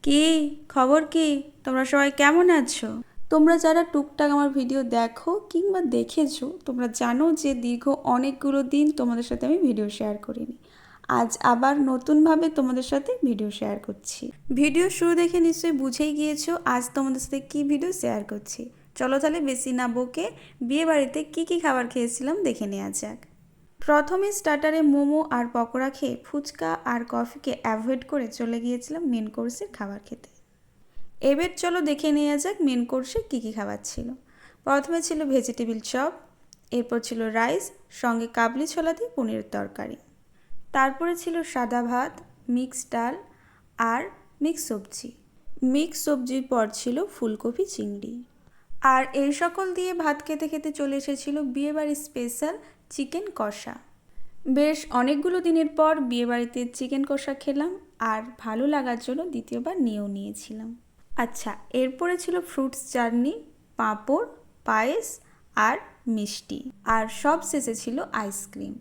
কি খবর কি? তোমরা সবাই কেমন আছো? তোমরা যারা টুকটাক আমার ভিডিও দেখো কিংবা দেখেছো, তোমরা জানো যে দীর্ঘ অনেকগুলো দিন তোমাদের সাথে আমি ভিডিও শেয়ার করিনি। আজ আবার নতুনভাবে তোমাদের সাথে ভিডিও শেয়ার করছি। ভিডিও শুরু দেখে নিশ্চয়ই বুঝেই গিয়েছো আজ তোমাদের সাথে কি ভিডিও শেয়ার করছি। চলো তাহলে বেশি না বকে বিয়ে বাড়িতে কী খাবার খেয়েছিলাম দেখে নেওয়া যাক। প্রথমে স্টার্টারে মোমো আর পকোড়া খেয়ে ফুচকা আর কফিকে অ্যাভয়েড করে চলে গিয়েছিলাম মেন কোর্সের খাবার খেতে। এবার চলো দেখে নেওয়া যাক মেন কোর্সে কী খাবার ছিল। প্রথমে ছিল ভেজিটেবিল চপ, এরপর ছিল রাইস, সঙ্গে কাবলি ছোলা দিয়ে পনিরের তরকারি। তারপরে ছিল সাদা ভাত, মিক্স ডাল আর মিক্স সবজি। মিক্স সবজির পর ছিল ফুলকপি চিংড়ি। আর এই সকল দিয়ে ভাত খেতে খেতে চলে এসেছিল বিয়েবাড়ির স্পেশাল চিকেন কষা। বেশ অনেকগুলো দিনের পর বিয়েবাড়িতে চিকেন কষা খেলাম আর ভালো লাগার জন্য দ্বিতীয়বার নিয়েও নিয়েছিলাম। আচ্ছা, এরপরে ছিল ফ্রুটস চাটনি, পাঁপড়, পায়েস আর মিষ্টি, আর সব শেষে ছিল আইসক্রিম।